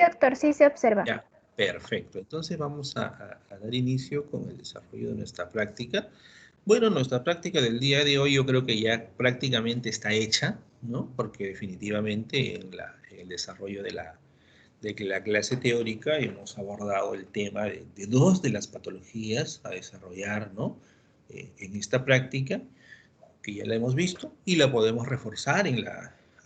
doctor, sí se observa. Ya, perfecto. Entonces vamos a dar inicio con el desarrollo de nuestra práctica. Bueno, nuestra práctica del día de hoy yo creo que ya prácticamente está hecha, ¿no? Porque definitivamente en el desarrollo de la clase teórica hemos abordado el tema de dos de las patologías a desarrollar, ¿no? En esta práctica, que ya la hemos visto, y la podemos reforzar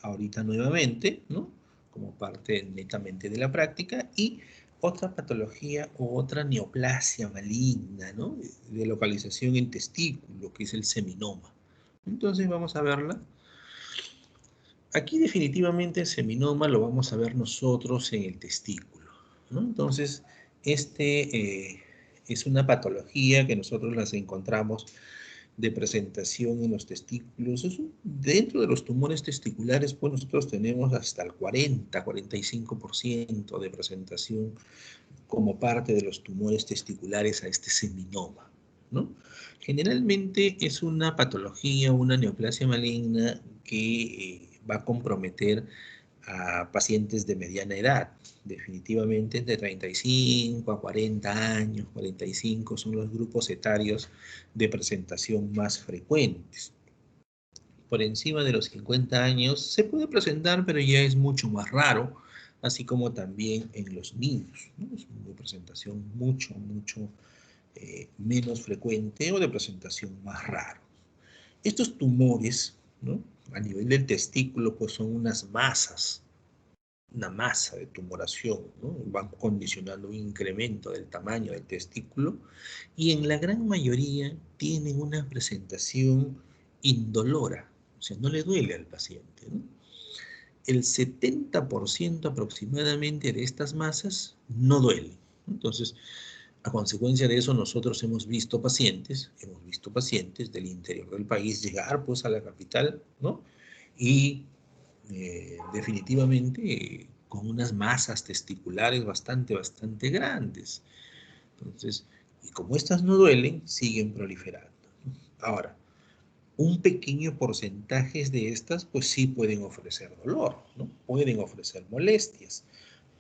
ahorita nuevamente, ¿no? Como parte netamente de la práctica, y otra patología o otra neoplasia maligna, ¿no? De localización en testículo, que es el seminoma. Entonces vamos a verla. Aquí definitivamente el seminoma lo vamos a ver nosotros en el testículo, ¿no? Entonces, es una patología que nosotros las encontramos de presentación en los testículos. Dentro de los tumores testiculares, pues nosotros tenemos hasta el 40-45% de presentación como parte de los tumores testiculares a este seminoma, ¿no? Generalmente es una patología, una neoplasia maligna que va a comprometer a pacientes de mediana edad, definitivamente de 35 a 40 años, 45 son los grupos etarios de presentación más frecuentes. Por encima de los 50 años se puede presentar, pero ya es mucho más raro, así como también en los niños, ¿no? Es una presentación mucho menos frecuente o de presentación más raro. Estos tumores, ¿no? A nivel del testículo, pues son unas masas, una masa de tumoración, ¿no? Van condicionando un incremento del tamaño del testículo y en la gran mayoría tienen una presentación indolora, o sea, no le duele al paciente, ¿no? El 70% aproximadamente de estas masas no duelen. Entonces, a consecuencia de eso, nosotros hemos visto pacientes del interior del país llegar pues a la capital, ¿no? Y definitivamente con unas masas testiculares bastante grandes. Entonces, y como estas no duelen, siguen proliferando. Ahora, un pequeño porcentaje de estas, pues sí pueden ofrecer dolor, ¿no? Pueden ofrecer molestias,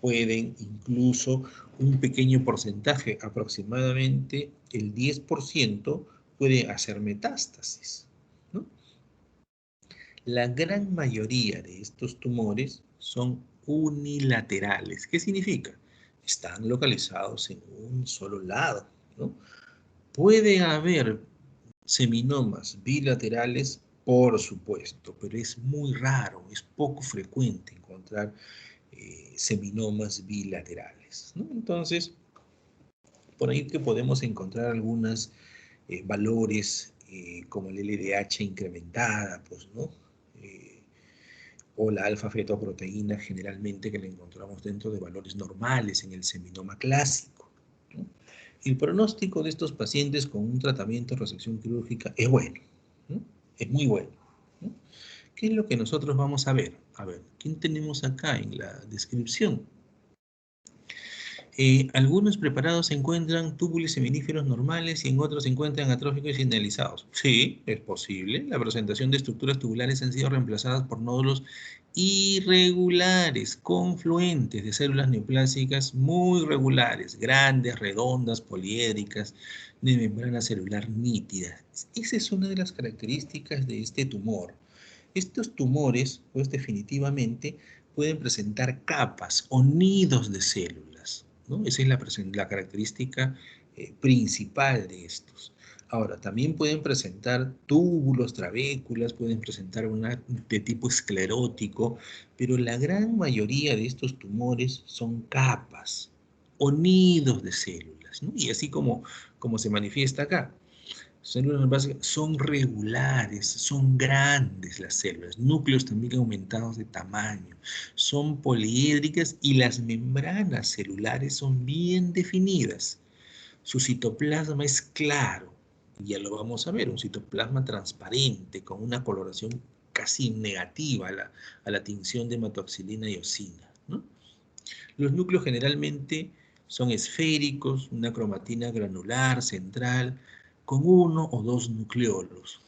pueden incluso un pequeño porcentaje, aproximadamente el 10%, puede hacer metástasis, ¿no? La gran mayoría de estos tumores son unilaterales. ¿Qué significa? Están localizados en un solo lado, ¿no? Puede haber seminomas bilaterales, por supuesto, pero es muy raro, es poco frecuente encontrar seminomas bilaterales, ¿no? Entonces, por ahí que podemos encontrar algunos valores como el LDH incrementada, pues, ¿no? O la alfa-fetoproteína generalmente que la encontramos dentro de valores normales en el seminoma clásico, ¿no? El pronóstico de estos pacientes con un tratamiento de resección quirúrgica es bueno, ¿no? Es muy bueno, ¿no? ¿Qué es lo que nosotros vamos a ver? A ver, ¿quién tenemos acá en la descripción? Algunos preparados se encuentran túbulos seminíferos normales y en otros se encuentran atróficos y señalizados. Sí, es posible. La presentación de estructuras tubulares han sido reemplazadas por nódulos irregulares, confluentes de células neoplásicas muy regulares, grandes, redondas, poliédricas, de membrana celular nítida. Esa es una de las características de este tumor. Estos tumores, pues definitivamente, pueden presentar capas o nidos de células, ¿no? Esa es la característica principal de estos. Ahora, también pueden presentar túbulos, trabéculas, pueden presentar una de tipo esclerótico, pero la gran mayoría de estos tumores son capas o nidos de células, ¿no? Y así como se manifiesta acá. Células básicas son regulares, son grandes las células, núcleos también aumentados de tamaño, son poliédricas y las membranas celulares son bien definidas. Su citoplasma es claro, ya lo vamos a ver, un citoplasma transparente con una coloración casi negativa a la tinción de hematoxilina y eosina, ¿no? Los núcleos generalmente son esféricos, una cromatina granular central, con uno o dos nucleolos.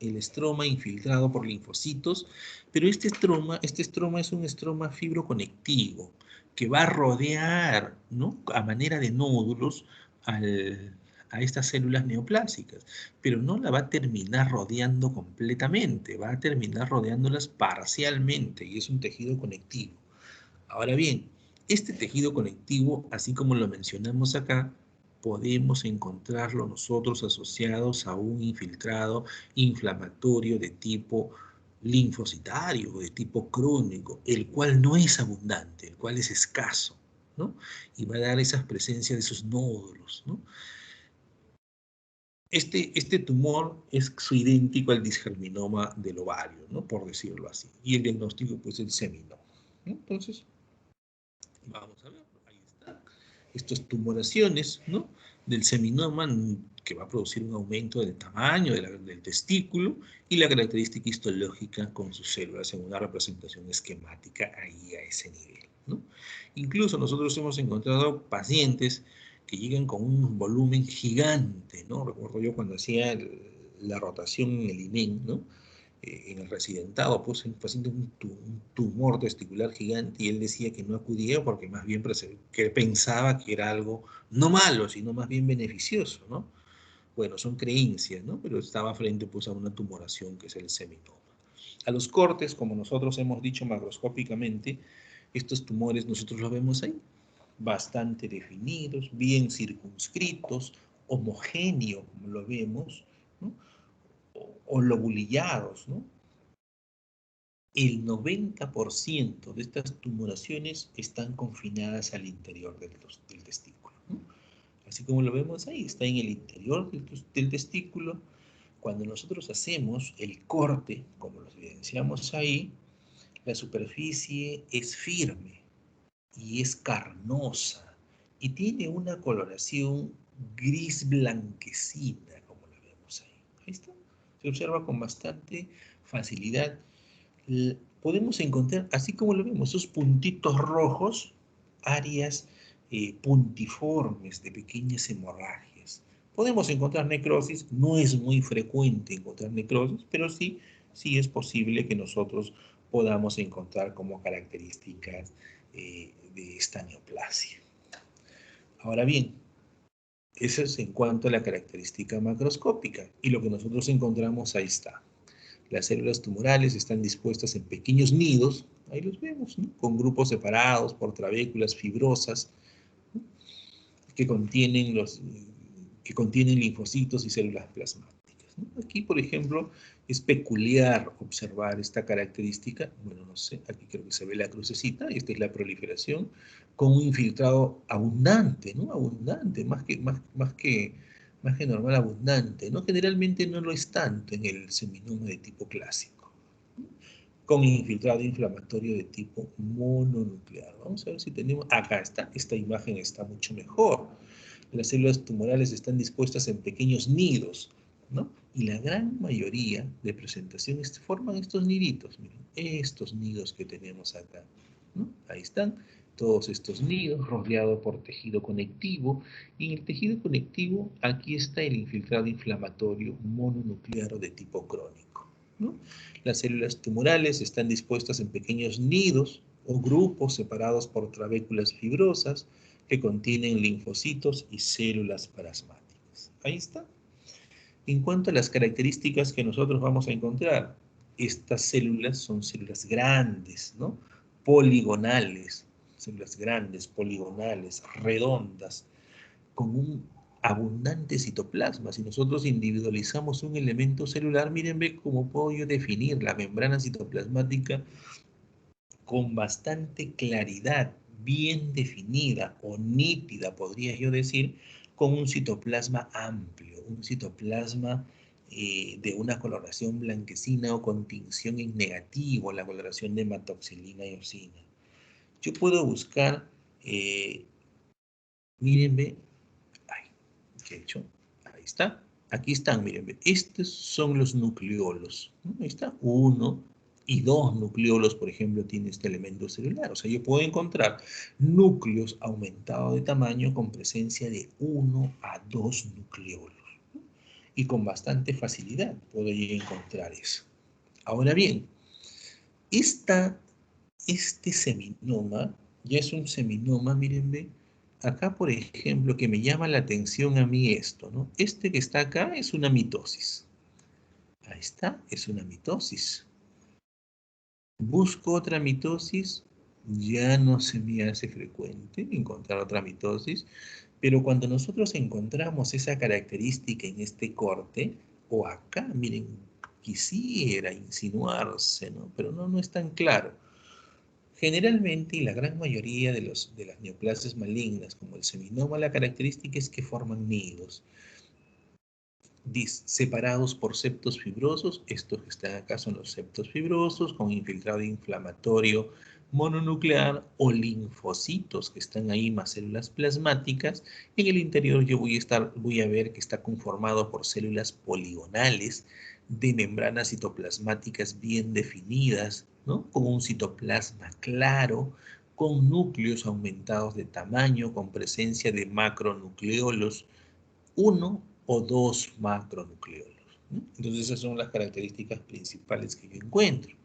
el estroma infiltrado por linfocitos, pero este estroma es un estroma fibroconectivo que va a rodear, ¿no?, a manera de nódulos a estas células neoplásicas, pero no la va a terminar rodeando completamente, va a terminar rodeándolas parcialmente y es un tejido conectivo. Ahora bien, este tejido conectivo, así como lo mencionamos acá, podemos encontrarlo nosotros asociados a un infiltrado inflamatorio de tipo linfocitario, de tipo crónico, el cual no es abundante, el cual es escaso, ¿no? Y va a dar esas presencias de esos nódulos, ¿no? Este tumor es idéntico al disgerminoma del ovario, ¿no?, por decirlo así. Y el diagnóstico, pues, es el seminoma, ¿no? Entonces, vamos a ver, ahí está. Estas tumoraciones, ¿no?, del seminoma, que va a producir un aumento del tamaño del testículo y la característica histológica con sus células en una representación esquemática ahí a ese nivel, ¿no? Incluso nosotros hemos encontrado pacientes que llegan con un volumen gigante, ¿no? Recuerdo yo cuando hacía la rotación en el INEN, ¿no?, en el residentado, pues un paciente un tumor testicular gigante y él decía que no acudía porque más bien que pensaba que era algo no malo, sino más bien beneficioso, ¿no? Bueno, son creencias, ¿no? Pero estaba frente, pues, a una tumoración que es el seminoma. A los cortes, como nosotros hemos dicho macroscópicamente, estos tumores nosotros los vemos ahí, bastante definidos, bien circunscritos, homogéneos, como lo vemos, ¿no?, o lobulillados, ¿no? El 90% de estas tumoraciones están confinadas al interior del testículo, ¿no? Así como lo vemos ahí, está en el interior del testículo. Cuando nosotros hacemos el corte, como lo evidenciamos ahí, la superficie es firme y es carnosa y tiene una coloración gris blanquecina, como la vemos ahí. Ahí está. Se observa con bastante facilidad. Podemos encontrar, así como lo vemos, esos puntitos rojos, áreas puntiformes de pequeñas hemorragias. Podemos encontrar necrosis, no es muy frecuente encontrar necrosis, pero sí es posible que nosotros podamos encontrar como características de esta neoplasia. Ahora bien, eso es en cuanto a la característica macroscópica, y lo que nosotros encontramos ahí está. Las células tumorales están dispuestas en pequeños nidos, ahí los vemos, ¿no?, con grupos separados por trabéculas fibrosas, ¿no?, que contienen linfocitos y células plasmáticas, ¿no? Aquí, por ejemplo, es peculiar observar esta característica. Bueno, no sé, aquí creo que se ve la crucecita, esta es la proliferación, con un infiltrado abundante, ¿no? Abundante, más que normal, abundante, ¿no? Generalmente no lo es tanto en el seminoma de tipo clásico, ¿no?, con infiltrado inflamatorio de tipo mononuclear. Vamos a ver si tenemos, acá está, esta imagen está mucho mejor. Las células tumorales están dispuestas en pequeños nidos, ¿no? Y la gran mayoría de presentaciones forman estos niditos, miren, estos nidos que tenemos acá, ¿no? Ahí están todos estos nidos rodeados por tejido conectivo, y en el tejido conectivo aquí está el infiltrado inflamatorio mononuclear de tipo crónico, ¿no? Las células tumorales están dispuestas en pequeños nidos o grupos separados por trabéculas fibrosas que contienen linfocitos y células plasmáticas. Ahí está. En cuanto a las características que nosotros vamos a encontrar, estas células son células grandes, ¿no?, poligonales, células grandes, poligonales, redondas, con un abundante citoplasma. Si nosotros individualizamos un elemento celular, miren, ve cómo puedo yo definir la membrana citoplasmática con bastante claridad, bien definida o nítida, podría yo decir, con un citoplasma amplio, un citoplasma de una coloración blanquecina o con tinción en negativo, la coloración de hematoxilina y eosina. Yo puedo buscar, mírenme, ay, ¿qué he hecho? Ahí está. Aquí están, miren, estos son los nucleolos, ¿no? Ahí está, 1 y 2 nucleolos, por ejemplo, tiene este elemento celular. O sea, yo puedo encontrar núcleos aumentados de tamaño con presencia de 1 a 2 nucleolos, ¿no? Y con bastante facilidad puedo llegar a encontrar eso. Ahora bien, este seminoma ya es un seminoma, miren, ve. Acá, por ejemplo, que me llama la atención a mí esto, ¿no? Este que está acá es una mitosis. Ahí está, es una mitosis. Busco otra mitosis, ya no se me hace frecuente encontrar otra mitosis, pero cuando nosotros encontramos esa característica en este corte, o acá, miren, quisiera insinuarse, ¿no? Pero no es tan claro. Generalmente, y la gran mayoría de las neoplasias malignas, como el seminoma, la característica es que forman nidos separados por septos fibrosos. Estos que están acá son los septos fibrosos con infiltrado inflamatorio mononuclear o linfocitos que están ahí más células plasmáticas. En el interior yo voy a ver que está conformado por células poligonales de membranas citoplasmáticas bien definidas, ¿no? Con un citoplasma claro, con núcleos aumentados de tamaño, con presencia de macronucleolos, uno o dos macronucleolos, ¿no? Entonces esas son las características principales que yo encuentro.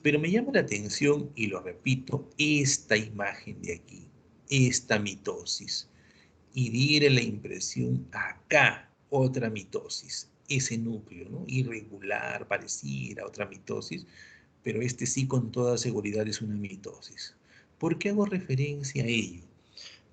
Pero me llama la atención, y lo repito, esta imagen de aquí, esta mitosis. Y diera la impresión acá, otra mitosis, ese núcleo, ¿no? Irregular, pareciera otra mitosis, pero este sí con toda seguridad es una mitosis. ¿Por qué hago referencia a ello?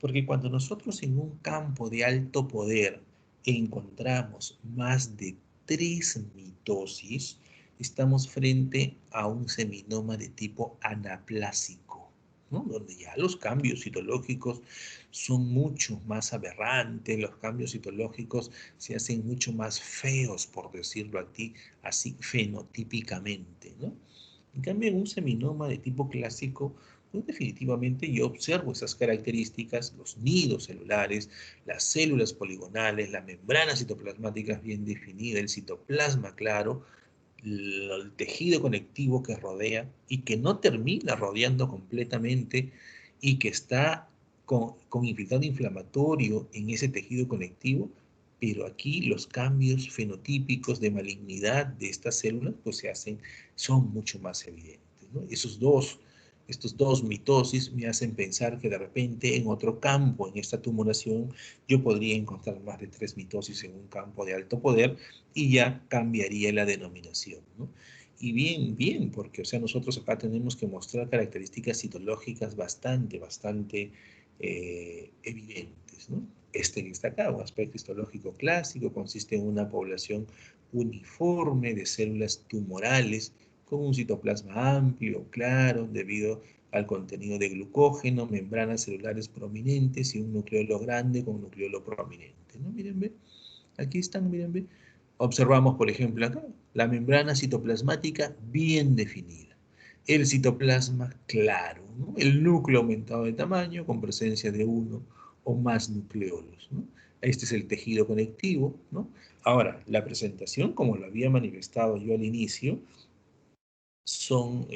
Porque cuando nosotros en un campo de alto poder encontramos más de 3 mitosis, estamos frente a un seminoma de tipo anaplásico, ¿no? Donde ya los cambios citológicos son mucho más aberrantes, los cambios citológicos se hacen mucho más feos, por decirlo así fenotípicamente, ¿no? En cambio, en un seminoma de tipo clásico, pues definitivamente yo observo esas características, los nidos celulares, las células poligonales, la membrana citoplasmática bien definida, el citoplasma claro, el tejido conectivo que rodea y que no termina rodeando completamente y que está con infiltrado inflamatorio en ese tejido conectivo, pero aquí los cambios fenotípicos de malignidad de estas células pues son mucho más evidentes, ¿no? Estos dos mitosis me hacen pensar que de repente en otro campo, en esta tumoración, yo podría encontrar más de 3 mitosis en un campo de alto poder y ya cambiaría la denominación, ¿no? Y bien, porque, o sea, nosotros acá tenemos que mostrar características citológicas bastante evidentes, ¿no? Este que está acá, un aspecto histológico clásico, consiste en una población uniforme de células tumorales con un citoplasma amplio, claro, debido al contenido de glucógeno, membranas celulares prominentes y un nucleolo grande con un nucleolo prominente, ¿no? Miren, ve, aquí están, miren, ve. Observamos, por ejemplo, acá, la membrana citoplasmática bien definida. El citoplasma claro, ¿no? El núcleo aumentado de tamaño con presencia de uno o más nucleolos, ¿no? Este es el tejido conectivo, ¿no? Ahora, la presentación, como lo había manifestado yo al inicio, son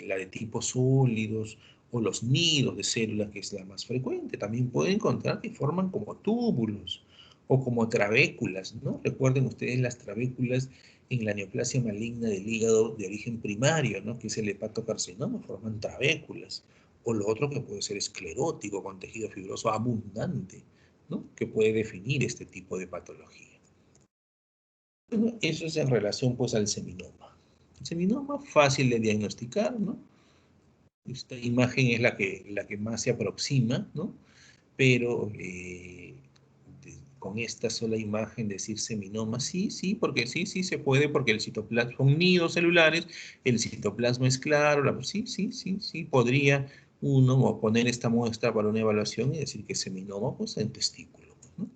la de tipos sólidos o los nidos de células, que es la más frecuente. También pueden encontrar que forman como túbulos o como trabéculas, ¿no? Recuerden ustedes las trabéculas en la neoplasia maligna del hígado de origen primario, ¿no? Que es el hepatocarcinoma, forman trabéculas. O lo otro que puede ser esclerótico, con tejido fibroso abundante, ¿no? Que puede definir este tipo de patología. Bueno, eso es en relación pues al seminoma. El seminoma fácil de diagnosticar, ¿no? Esta imagen es la que más se aproxima, ¿no? Pero con esta sola imagen decir seminoma, sí, porque sí se puede, porque el citoplasma son nidos celulares, el citoplasma es claro, sí, podría uno poner esta muestra para una evaluación y decir que seminoma, pues en testículo, ¿no?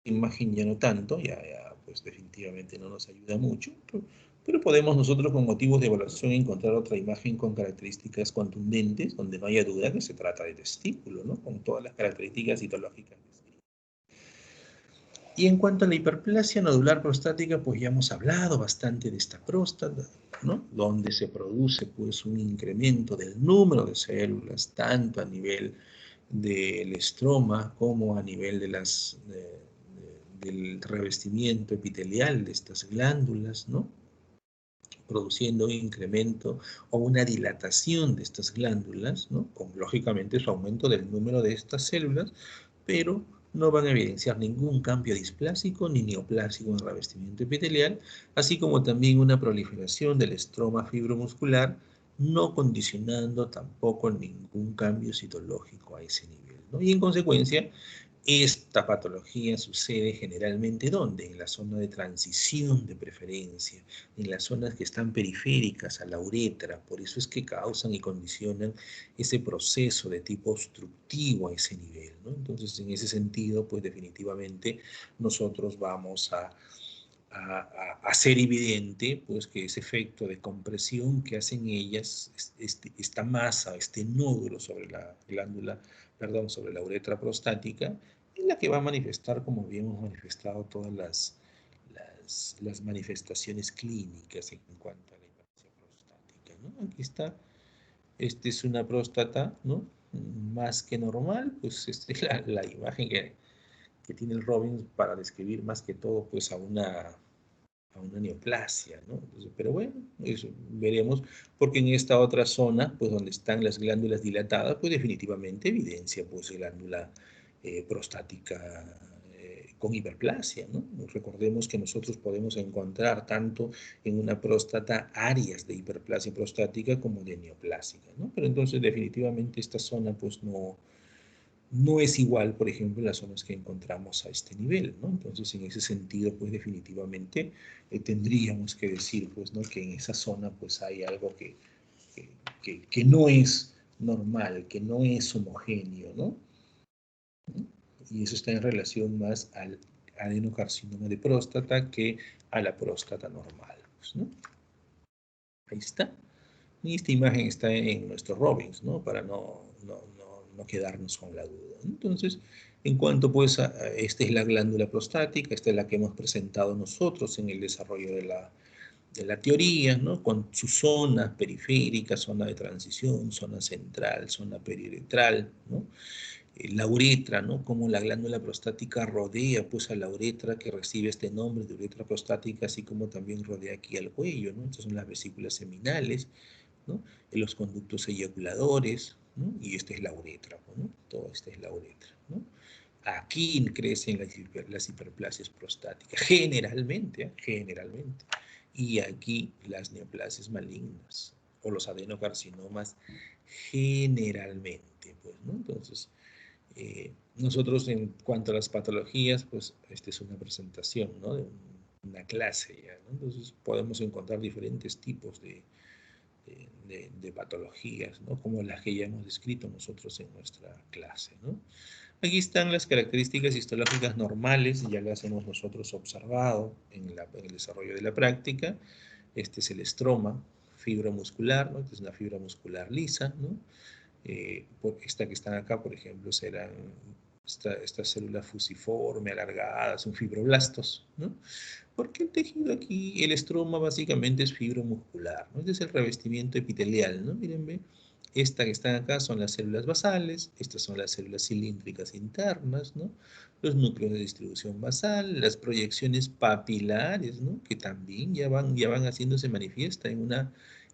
Imagen ya no tanto, pues definitivamente no nos ayuda mucho, pero podemos nosotros con motivos de evaluación encontrar otra imagen con características contundentes, donde no haya duda que se trata de testículo, ¿no? Con todas las características citológicas. Y en cuanto a la hiperplasia nodular prostática, pues ya hemos hablado bastante de esta próstata, ¿no? Donde se produce pues un incremento del número de células, tanto a nivel del estroma como a nivel del revestimiento epitelial de estas glándulas, ¿no? Produciendo un incremento o una dilatación de estas glándulas, ¿no? Con lógicamente su aumento del número de estas células, pero no van a evidenciar ningún cambio displásico ni neoplásico en el revestimiento epitelial, así como también una proliferación del estroma fibromuscular, no condicionando tampoco ningún cambio citológico a ese nivel, ¿no? Y en consecuencia, esta patología sucede generalmente ¿dónde? En la zona de transición de preferencia, en las zonas que están periféricas a la uretra, por eso es que causan y condicionan ese proceso de tipo obstructivo a ese nivel, ¿no? Entonces, en ese sentido, pues definitivamente nosotros vamos a hacer evidente pues que ese efecto de compresión que hacen ellas, esta masa, este nódulo sobre la glándula, perdón, sobre la uretra prostática, es la que va a manifestar, como bien hemos manifestado, todas las manifestaciones clínicas en cuanto a la hiperplasia prostática, ¿no? Aquí está, esta es una próstata, ¿no? Más que normal, pues esta es la imagen que tiene el Robbins para describir más que todo pues a una neoplasia, ¿no? Entonces, pero bueno, eso veremos, porque en esta otra zona, pues donde están las glándulas dilatadas, pues definitivamente evidencia pues glándula prostática con hiperplasia, ¿no? Recordemos que nosotros podemos encontrar tanto en una próstata áreas de hiperplasia prostática como de neoplásica, ¿no? Pero entonces definitivamente esta zona pues no es igual, por ejemplo, en las zonas que encontramos a este nivel, ¿no? Entonces, en ese sentido, pues definitivamente tendríamos que decir, pues, ¿no? Que en esa zona, pues, hay algo que no es normal, que no es homogéneo, ¿no? Y eso está en relación más al adenocarcinoma de próstata que a la próstata normal, pues, ¿no? Ahí está. Y esta imagen está en nuestro Robbins, ¿no? Para no quedarnos con la duda. Entonces, en cuanto pues esta es la glándula prostática, esta es la que hemos presentado nosotros en el desarrollo de la teoría, ¿no? Con su zona periférica, zona de transición, zona central, zona periuretral, ¿no? La uretra, ¿no? Como la glándula prostática rodea pues a la uretra que recibe este nombre de uretra prostática, así como también rodea aquí al cuello, ¿no? Estas son las vesículas seminales, ¿no? En los conductos eyaculadores, ¿no? Y esta es la uretra, ¿no? Toda esta es la uretra, ¿no? Aquí crecen las hiperplasias prostáticas, generalmente, generalmente. Y aquí las neoplasias malignas o los adenocarcinomas, generalmente, pues, ¿no? Entonces, nosotros en cuanto a las patologías, pues esta es una presentación, ¿no? De una clase ya, ¿no? Entonces podemos encontrar diferentes tipos de patologías, ¿no? Como las que ya hemos descrito nosotros en nuestra clase, ¿no? Aquí están las características histológicas normales, ya las hemos nosotros observado en el desarrollo de la práctica. Este es el estroma fibromuscular, ¿no? Esta es una fibra muscular lisa, ¿no? Esta que están acá, por ejemplo, serán estas células fusiforme, alargadas, son fibroblastos, ¿no? Porque el tejido aquí, el estroma básicamente es fibro muscular, ¿no? Este es el revestimiento epitelial, ¿no? Miren, ve, esta que están acá son las células basales, estas son las células cilíndricas internas, ¿no? Los núcleos de distribución basal, las proyecciones papilares, ¿no? Que también ya van haciéndose manifiesta en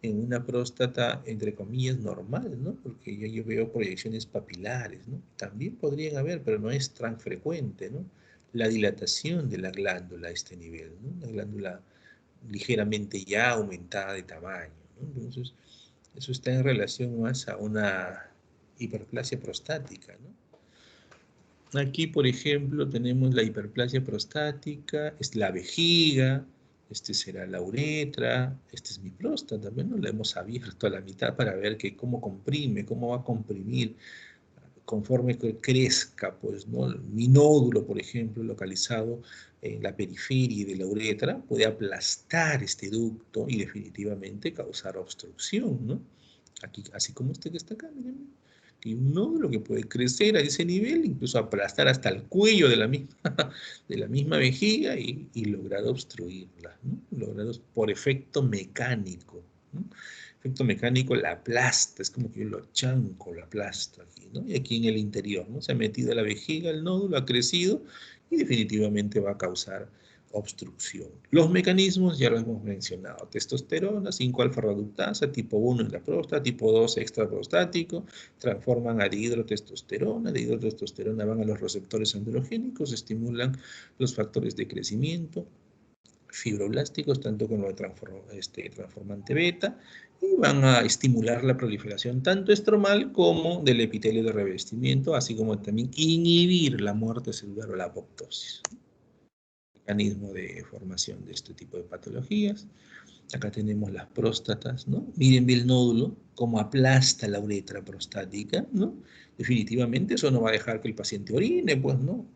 una próstata, entre comillas, normal, ¿no? Porque yo veo proyecciones papilares, ¿no? También podrían haber, pero no es tan frecuente, ¿no? La dilatación de la glándula a este nivel, ¿no? Una glándula ligeramente ya aumentada de tamaño, ¿no? Entonces, eso está en relación más a una hiperplasia prostática, ¿no? Aquí, por ejemplo, tenemos la hiperplasia prostática, es la vejiga, este será la uretra, esta es mi próstata, también ¿no? La hemos abierto a la mitad para ver que cómo comprime, cómo va a comprimir conforme que crezca, pues, ¿no? Mi nódulo, por ejemplo, localizado en la periferia de la uretra, puede aplastar este ducto y definitivamente causar obstrucción, ¿no? Aquí, así como este que está acá, miren, que un nódulo que puede crecer a ese nivel, incluso aplastar hasta el cuello de la misma, de la misma vejiga y lograr obstruirla, ¿no? Lograr por efecto mecánico, ¿no? efecto mecánico la aplasta, es como que yo lo chanco, la aplasto aquí, ¿no? Y aquí en el interior, ¿no? Se ha metido a la vejiga, el nódulo ha crecido y definitivamente va a causar obstrucción. Los mecanismos ya los hemos mencionado: testosterona, 5-alfa-reductasa, tipo 1 en la próstata, tipo 2 extraprostático, transforman a dihidrotestosterona, de dihidrotestosterona van a los receptores androgénicos, estimulan los factores de crecimiento fibroblásticos, tanto como transformante beta, y van a estimular la proliferación tanto estromal como del epitelio de revestimiento, así como también inhibir la muerte celular o la apoptosis. Mecanismo de formación de este tipo de patologías. Acá tenemos las próstatas, ¿no? Miren bien el nódulo, cómo aplasta la uretra prostática, ¿no? Definitivamente eso no va a dejar que el paciente orine, pues, ¿no?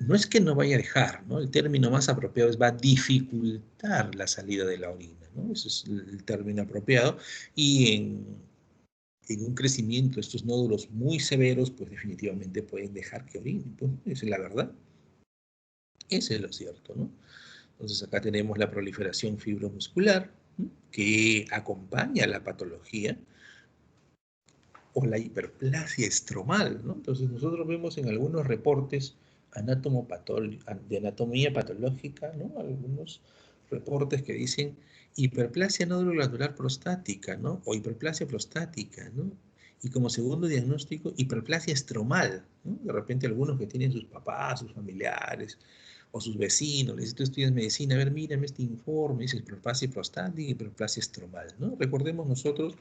No es que no vaya a dejar, ¿no? El término más apropiado es va a dificultar la salida de la orina, ¿no? Ese es el término apropiado. Y en un crecimiento de estos nódulos muy severos, pues definitivamente pueden dejar que orine, pues, esa es la verdad. Eso es lo cierto, ¿no? Entonces acá tenemos la proliferación fibromuscular, ¿no?, que acompaña la patología, o la hiperplasia estromal, ¿no? Entonces nosotros vemos en algunos reportes de anatomía patológica, ¿no? Algunos reportes que dicen hiperplasia nódulo-glandular prostática, ¿no? O hiperplasia prostática, ¿no? Y como segundo diagnóstico, hiperplasia estromal, ¿no? De repente algunos que tienen sus papás, sus familiares, o sus vecinos, les dice: tú estudias medicina, a ver, mírame este informe, dice hiperplasia prostática y hiperplasia estromal, ¿no? Recordemos nosotros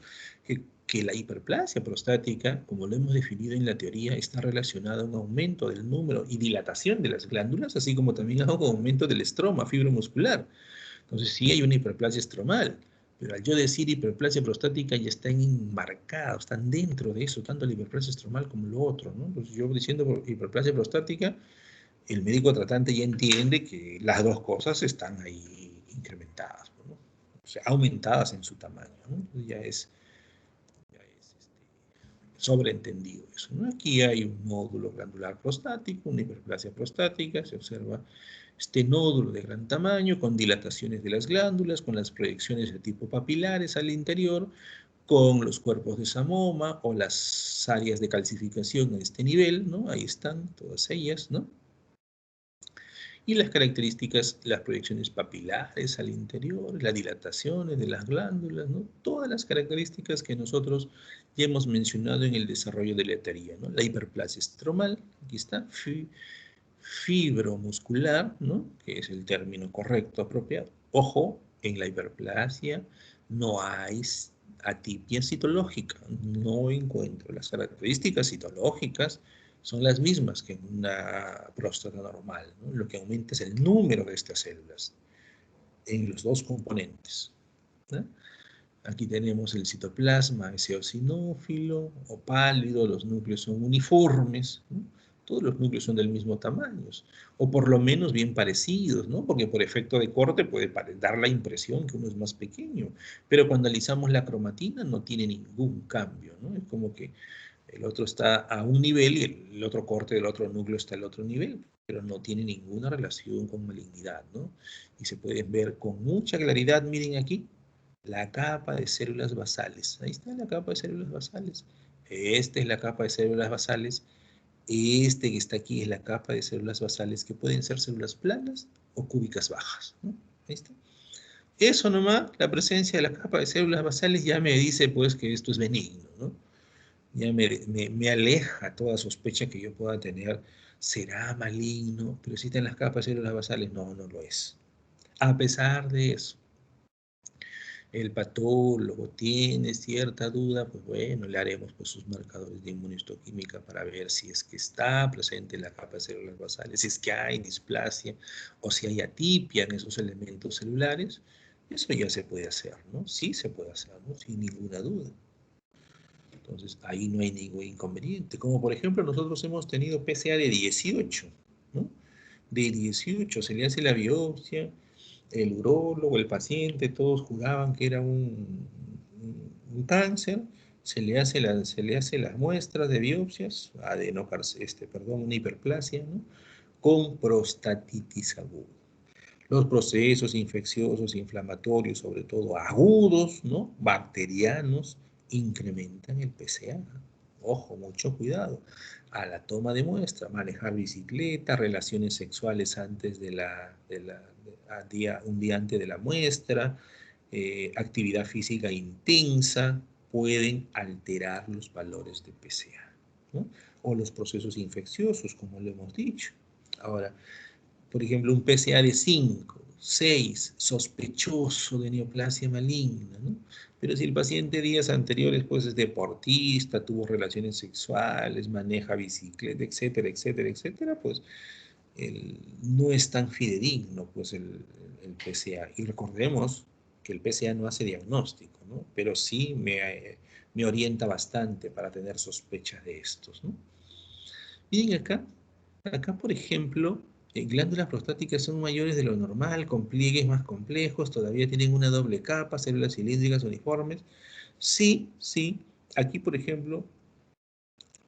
que la hiperplasia prostática, como lo hemos definido en la teoría, está relacionada a un aumento del número y dilatación de las glándulas, así como también a un aumento del estroma fibromuscular. Entonces sí hay una hiperplasia estromal, pero al yo decir hiperplasia prostática ya están enmarcados, están dentro de eso, tanto la hiperplasia estromal como lo otro, ¿no? Entonces yo diciendo hiperplasia prostática, el médico tratante ya entiende que las dos cosas están ahí incrementadas, ¿no? O sea, aumentadas en su tamaño, ¿no? Entonces ya es sobreentendido eso, ¿no? Aquí hay un nódulo glandular prostático, una hiperplasia prostática, se observa este nódulo de gran tamaño con dilataciones de las glándulas, con las proyecciones de tipo papilares al interior, con los cuerpos de Samoma o las áreas de calcificación en este nivel, ¿no? Ahí están todas ellas, ¿no? Y las características, las proyecciones papilares al interior, las dilataciones de las glándulas, ¿no? Todas las características que nosotros ya hemos mencionado en el desarrollo de la teoría, ¿no? La hiperplasia estromal, aquí está, fibromuscular, ¿no? Que es el término correcto, apropiado. Ojo, en la hiperplasia no hay atipia citológica, no encuentro las características citológicas, son las mismas que en una próstata normal, ¿no? Lo que aumenta es el número de estas células en los dos componentes, ¿no? Aquí tenemos el citoplasma, ese eosinófilo o pálido, los núcleos son uniformes, ¿no? Todos los núcleos son del mismo tamaño, o por lo menos bien parecidos, ¿no? Porque por efecto de corte puede dar la impresión que uno es más pequeño, pero cuando analizamos la cromatina no tiene ningún cambio, ¿no? Es como que el otro está a un nivel y el otro corte del otro núcleo está al otro nivel, pero no tiene ninguna relación con malignidad, ¿no? Y se puede ver con mucha claridad, miren aquí, la capa de células basales. Ahí está la capa de células basales. Esta es la capa de células basales. Este que está aquí es la capa de células basales, que pueden ser células planas o cúbicas bajas, ¿no? Ahí está. Eso nomás, la presencia de la capa de células basales ya me dice pues que esto es benigno, ¿no? Ya me aleja toda sospecha que yo pueda tener. ¿Será maligno? Pero si está en las capas de células basales, no, no lo es. A pesar de eso, el patólogo tiene cierta duda, pues bueno, le haremos pues sus marcadores de inmunohistoquímica para ver si es que está presente en la capa de células basales, si es que hay displasia o si hay atipia en esos elementos celulares. Eso ya se puede hacer, ¿no? Sí se puede hacer, ¿no? Sin ninguna duda. Entonces, ahí no hay ningún inconveniente. Como por ejemplo, nosotros hemos tenido PSA de 18, ¿no? De 18 se le hace la biopsia, el urólogo, el paciente, todos juraban que era un cáncer, se le hace las muestras de biopsias, una hiperplasia, ¿no? Con prostatitis aguda. Los procesos infecciosos, inflamatorios, sobre todo agudos, ¿no? Bacterianos, incrementan el PCA. Ojo, mucho cuidado. A la toma de muestra, manejar bicicleta, relaciones sexuales antes un día antes de la muestra, actividad física intensa, pueden alterar los valores de PCA, ¿no? O los procesos infecciosos, como lo hemos dicho. Ahora, por ejemplo, un PCA de 5, 6, sospechoso de neoplasia maligna, ¿no? Pero si el paciente días anteriores pues es deportista, tuvo relaciones sexuales, maneja bicicleta, etcétera, etcétera, etcétera, pues no es tan fidedigno pues el PCA. Y recordemos que el PCA no hace diagnóstico, ¿no? Pero sí me orienta bastante para tener sospechas de estos, ¿no? Miren acá por ejemplo, glándulas prostáticas son mayores de lo normal, con pliegues más complejos, todavía tienen una doble capa, células cilíndricas uniformes. Sí, sí. Aquí, por ejemplo,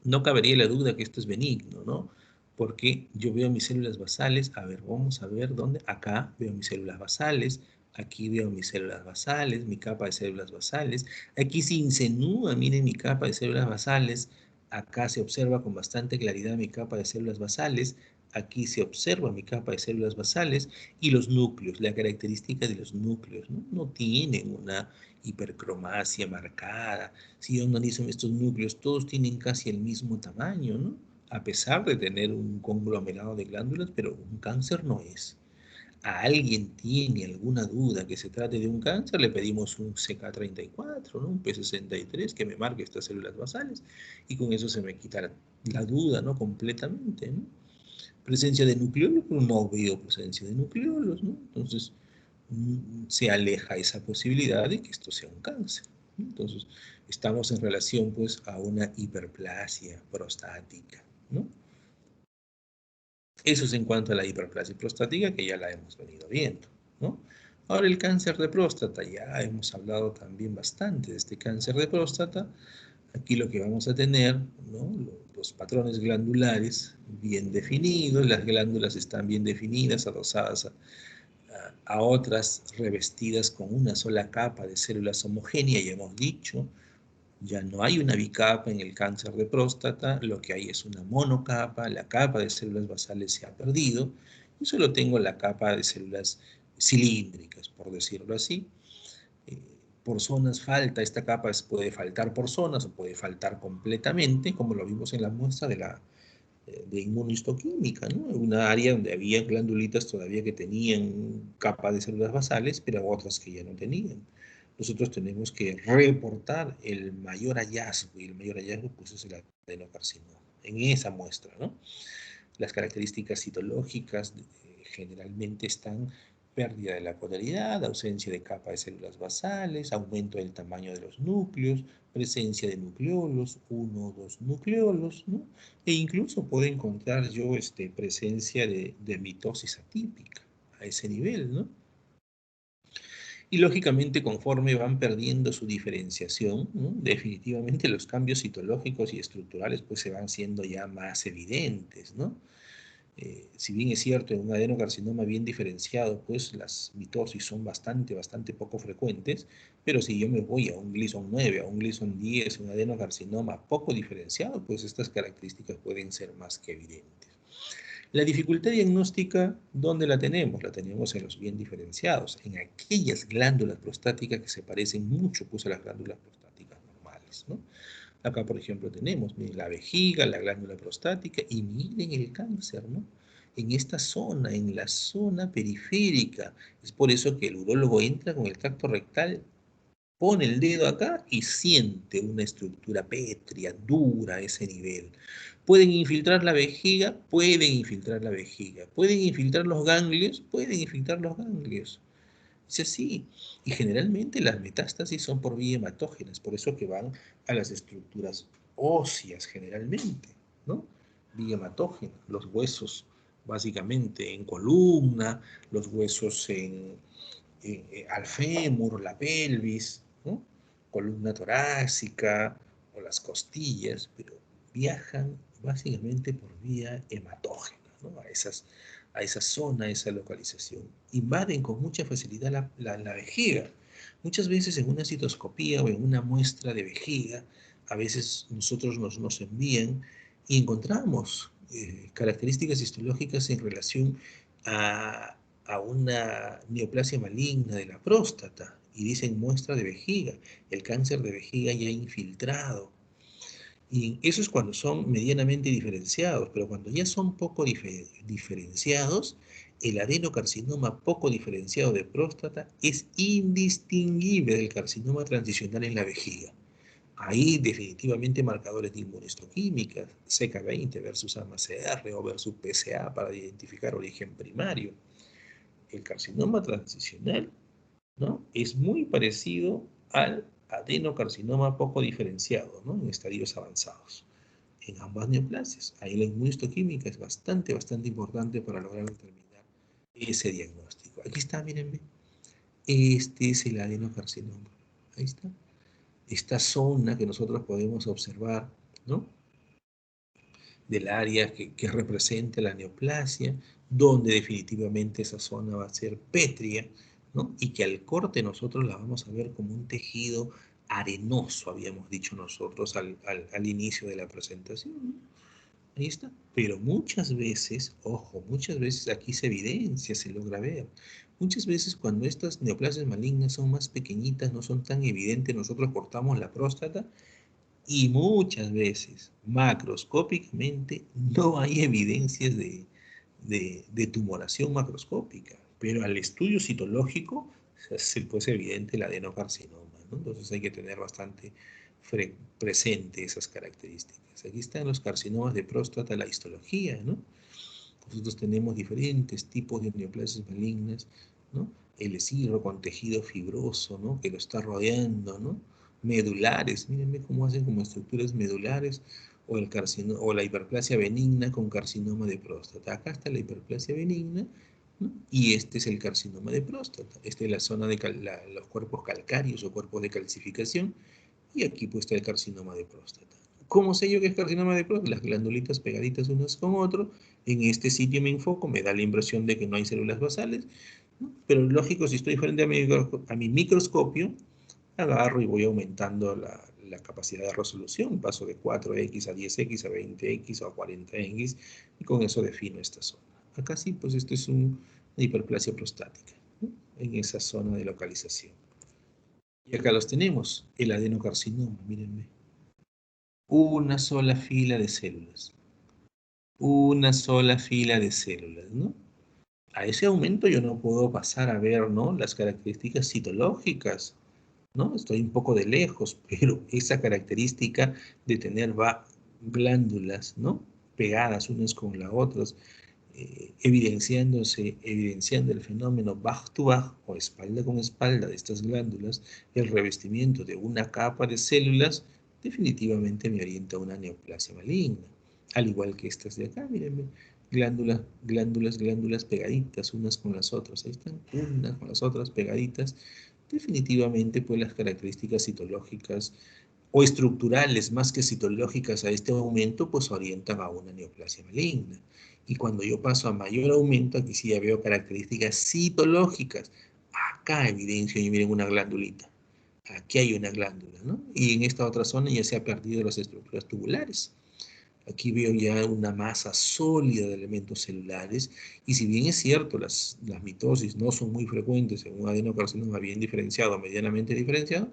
no cabería la duda que esto es benigno, ¿no? Porque yo veo mis células basales, a ver, vamos a ver dónde, acá veo mis células basales, aquí veo mis células basales, mi capa de células basales, aquí se insinúa, miren mi capa de células basales, acá se observa con bastante claridad mi capa de células basales, aquí se observa mi capa de células basales y los núcleos, la característica de los núcleos, ¿no? No tienen una hipercromasia marcada. Si yo analizo estos núcleos, todos tienen casi el mismo tamaño, ¿no? A pesar de tener un conglomerado de glándulas, pero un cáncer no es. A alguien tiene alguna duda que se trate de un cáncer, le pedimos un CK34, ¿no? Un P63 que me marque estas células basales y con eso se me quita la duda, ¿no? Completamente, ¿no? Presencia de nucleolos, pero no veo presencia de nucleolos, ¿no? Entonces, se aleja esa posibilidad de que esto sea un cáncer, ¿no? Entonces, estamos en relación, pues, a una hiperplasia prostática, ¿no? Eso es en cuanto a la hiperplasia prostática, que ya la hemos venido viendo, ¿no? Ahora el cáncer de próstata, ya hemos hablado también bastante de este cáncer de próstata. Aquí lo que vamos a tener, ¿no? Los patrones glandulares bien definidos, las glándulas están bien definidas, adosadas a otras revestidas con una sola capa de células homogéneas, ya hemos dicho, ya no hay una bicapa en el cáncer de próstata, lo que hay es una monocapa, la capa de células basales se ha perdido, y solo tengo la capa de células cilíndricas, por decirlo así. Por zonas falta, esta capa puede faltar por zonas o puede faltar completamente, como lo vimos en la muestra de inmunohistoquímica, ¿no? Una área donde había glandulitas todavía que tenían capa de células basales, pero otras que ya no tenían. Nosotros tenemos que reportar el mayor hallazgo, y el mayor hallazgo pues es el adenocarcinoma, en esa muestra, ¿no? Las características citológicas generalmente están pérdida de la polaridad, ausencia de capa de células basales, aumento del tamaño de los núcleos, presencia de nucleolos, uno o dos nucleolos, ¿no? E incluso puedo encontrar yo presencia de mitosis atípica a ese nivel, ¿no? Y lógicamente conforme van perdiendo su diferenciación, ¿no? Definitivamente los cambios citológicos y estructurales pues se van siendo ya más evidentes, ¿no? Si bien es cierto, en un adenocarcinoma bien diferenciado, pues las mitosis son bastante poco frecuentes, pero si yo me voy a un Gleason 9, a un Gleason 10, un adenocarcinoma poco diferenciado, pues estas características pueden ser más que evidentes. La dificultad diagnóstica, ¿dónde la tenemos? La tenemos en los bien diferenciados, en aquellas glándulas prostáticas que se parecen mucho pues, a las glándulas prostáticas normales, ¿no? Acá, por ejemplo, tenemos miren, la vejiga, la glándula prostática y miren el cáncer, ¿no? En esta zona, en la zona periférica. Es por eso que el urólogo entra con el tracto rectal, pone el dedo acá y siente una estructura pétrea, dura a ese nivel. ¿Pueden infiltrar la vejiga? Pueden infiltrar la vejiga. ¿Pueden infiltrar los ganglios? Pueden infiltrar los ganglios. Es así. Y generalmente las metástasis son por vía hematógenas, por eso que van a las estructuras óseas generalmente, ¿no? Vía hematógena, los huesos básicamente en columna, los huesos al fémur, la pelvis, ¿no? Columna torácica o las costillas, pero viajan básicamente por vía hematógena, ¿no? a esa zona, a esa localización. Invaden con mucha facilidad la vejiga. Muchas veces en una citoscopía o en una muestra de vejiga, a veces nosotros nos envían y encontramos características histológicas en relación a una neoplasia maligna de la próstata y dicen muestra de vejiga, el cáncer de vejiga ya infiltrado. Y eso es cuando son medianamente diferenciados, pero cuando ya son poco diferenciados, el adenocarcinoma poco diferenciado de próstata es indistinguible del carcinoma transicional en la vejiga. Ahí definitivamente marcadores de inmunohistoquímica, CK20 versus AMA-CR o versus PSA para identificar origen primario. El carcinoma transicional, ¿no?, es muy parecido al adenocarcinoma poco diferenciado, ¿no?, en estadios avanzados. En ambas neoplasias, ahí la inmunohistoquímica es bastante importante para lograr determinar ese diagnóstico. Aquí está, mírenme. Este es el adenocarcinoma. Ahí está. Esta zona que nosotros podemos observar, ¿no?, del área que representa la neoplasia, donde definitivamente esa zona va a ser pétrea, ¿no?, y que al corte nosotros la vamos a ver como un tejido arenoso, habíamos dicho nosotros al inicio de la presentación, ¿no? Ahí está. Pero muchas veces, ojo, muchas veces aquí se evidencia, se logra ver. Muchas veces cuando estas neoplasias malignas son más pequeñitas, no son tan evidentes, nosotros cortamos la próstata y muchas veces, macroscópicamente, no hay evidencias de tumoración macroscópica, pero al estudio citológico se pues evidente el adenocarcinoma, ¿no? Entonces hay que tener bastante presente esas características. Aquí están los carcinomas de próstata, la histología, ¿no? Nosotros tenemos diferentes tipos de neoplasias malignas, ¿no? El escirro con tejido fibroso, ¿no?, que lo está rodeando, ¿no? Medulares, mírenme cómo hacen como estructuras medulares, o, o la hiperplasia benigna con carcinoma de próstata. Acá está la hiperplasia benigna, ¿no?, y este es el carcinoma de próstata. Esta es la zona de los cuerpos calcáreos o cuerpos de calcificación, y aquí pues está el carcinoma de próstata. ¿Cómo sé yo que es carcinoma de próstata? Las glandulitas pegaditas unas con otras. En este sitio me enfoco, me da la impresión de que no hay células basales, ¿no? Pero lógico, si estoy frente a mi microscopio, agarro y voy aumentando la capacidad de resolución. Paso de 4X a 10X a 20X o a 40X, y con eso defino esta zona. Acá sí, pues esto es una hiperplasia prostática, ¿no?, en esa zona de localización. Y acá los tenemos, el adenocarcinoma, mírenme. Una sola fila de células. Una sola fila de células, ¿no? A ese aumento yo no puedo pasar a ver, ¿no?, las características citológicas, ¿no? Estoy un poco de lejos, pero esa característica de tener glándulas, ¿no?, pegadas unas con las otras, evidenciando el fenómeno back to back o espalda con espalda de estas glándulas, el revestimiento de una capa de células, definitivamente me orienta a una neoplasia maligna. Al igual que estas de acá, mírenme, glándulas pegaditas unas con las otras. Ahí están, unas con las otras pegaditas. Definitivamente, pues las características citológicas o estructurales más que citológicas a este aumento, pues orientan a una neoplasia maligna. Y cuando yo paso a mayor aumento, aquí sí ya veo características citológicas. Acá evidencio, y miren, una glándulita. Aquí hay una glándula, ¿no? Y en esta otra zona ya se ha perdido las estructuras tubulares. Aquí veo ya una masa sólida de elementos celulares, y si bien es cierto, las mitosis no son muy frecuentes en un adenocarcinoma bien diferenciado, medianamente diferenciado,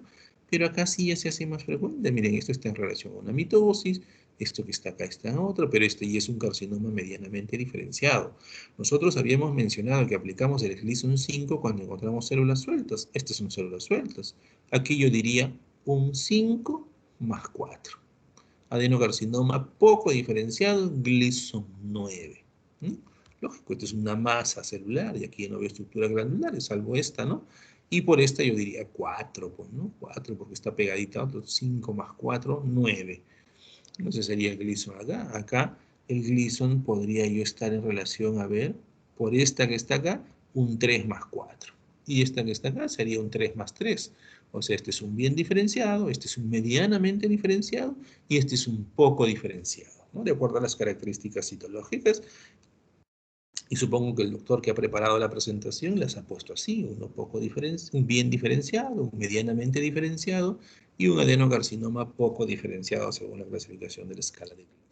pero acá sí ya se hace más frecuente. Miren, esto está en relación a una mitosis, esto que está acá está en otro, pero este ya es un carcinoma medianamente diferenciado. Nosotros habíamos mencionado que aplicamos el Gleason 5 cuando encontramos células sueltas. Estas son células sueltas. Aquí yo diría un 5 más 4. Adenocarcinoma poco diferenciado, Gleason 9. ¿Mm? Lógico, esto es una masa celular y aquí ya no veo estructuras glandulares, salvo esta, ¿no? Y por esta yo diría 4, pues, ¿no? 4 porque está pegadita a otro, 5 más 4, 9. Entonces sería el Gleason acá. Acá el Gleason podría yo estar en relación, a ver, por esta que está acá, un 3 más 4. Y esta que está acá sería un 3 más 3. O sea, este es un bien diferenciado, este es un medianamente diferenciado y este es un poco diferenciado, ¿no?, de acuerdo a las características citológicas Y supongo que el doctor que ha preparado la presentación las ha puesto así, uno poco un bien diferenciado, un medianamente diferenciado y un adenocarcinoma poco diferenciado según la clasificación de la escala de Gleason.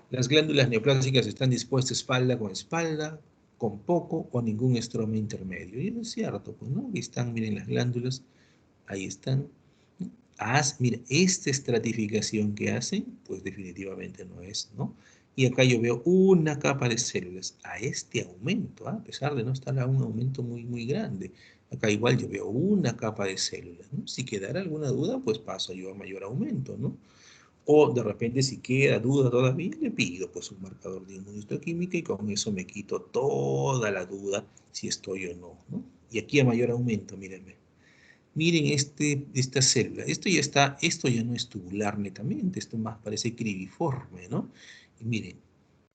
Las glándulas neoplásicas están dispuestas espalda, con poco o ningún estroma intermedio. Y eso es cierto, pues, ¿no? Aquí están, miren las glándulas, ahí están. Mira, esta estratificación que hacen, pues definitivamente no es, ¿no? Y acá yo veo una capa de células a este aumento, a pesar de no estar a un aumento muy, muy grande. Acá igual yo veo una capa de células, ¿no? Si quedara alguna duda, pues paso yo a mayor aumento, ¿no? O de repente si queda duda todavía, le pido pues un marcador de inmunohistoquímica y con eso me quito toda la duda si estoy o no, ¿no? Y aquí a mayor aumento, mírenme. Miren esta célula. Esto ya no es tubular netamente, esto más parece cribiforme, ¿no? Y miren,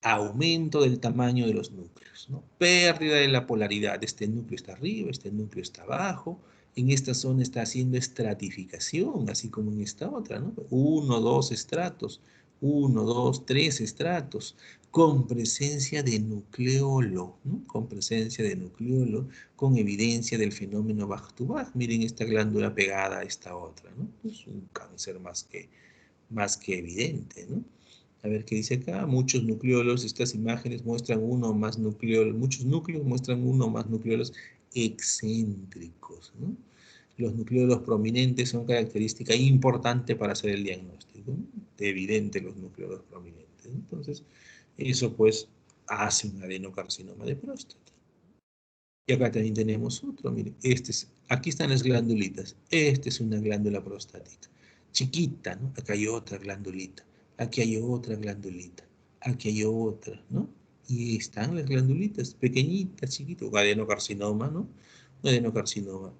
aumento del tamaño de los núcleos, ¿no? Pérdida de la polaridad. Este núcleo está arriba, este núcleo está abajo. En esta zona está haciendo estratificación, así como en esta otra, ¿no? 1, 2 estratos, 1, 2, 3 estratos, con presencia de nucleolo, ¿no? Con presencia de nucleolo, con evidencia del fenómeno Bach-to-Bach. Miren esta glándula pegada a esta otra, ¿no? Es un cáncer más que evidente, ¿no? A ver qué dice acá. Muchos nucleolos, estas imágenes muestran uno o más nucleolos, muchos núcleos muestran uno o más nucleolos excéntricos, ¿no? Los nucleolos prominentes son característica importante para hacer el diagnóstico, ¿no? Evidente los nucleolos prominentes. Entonces, eso pues hace un adenocarcinoma de próstata. Y acá también tenemos otro, miren, aquí están las glandulitas. Esta es una glándula prostática, chiquita, ¿no? Acá hay otra glandulita, aquí hay otra glandulita, aquí hay otra, ¿no? Y están las glandulitas, pequeñitas, chiquitas, adenocarcinoma, ¿no? Un adenocarcinoma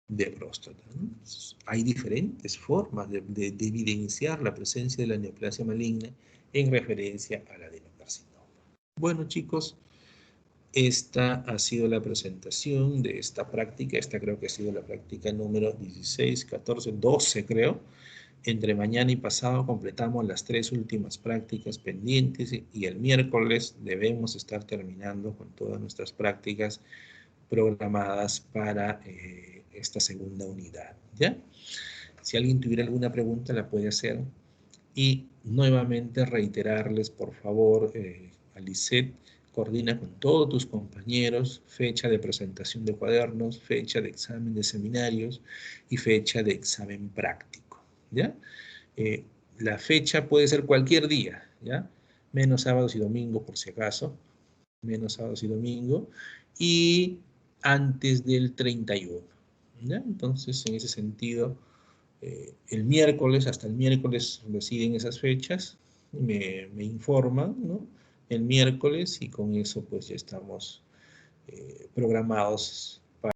de próstata, ¿no? Entonces, hay diferentes formas de evidenciar la presencia de la neoplasia maligna en referencia al adenocarcinoma. Bueno, chicos, esta ha sido la presentación de esta práctica. Esta creo que ha sido la práctica número 16, 14, 12 creo. Entre mañana y pasado completamos las 3 últimas prácticas pendientes y el miércoles debemos estar terminando con todas nuestras prácticas programadas para esta segunda unidad, ¿ya? Si alguien tuviera alguna pregunta la puede hacer. Y nuevamente reiterarles, por favor, Alicet, coordina con todos tus compañeros fecha de presentación de cuadernos, fecha de examen de seminarios y fecha de examen práctico, ¿ya? La fecha puede ser cualquier día, ¿ya? Menos sábados y domingos por si acaso, menos sábados y domingos, y antes del 31, ¿ya? Entonces, en ese sentido, hasta el miércoles deciden esas fechas, me informan, ¿no? El miércoles y con eso pues ya estamos programados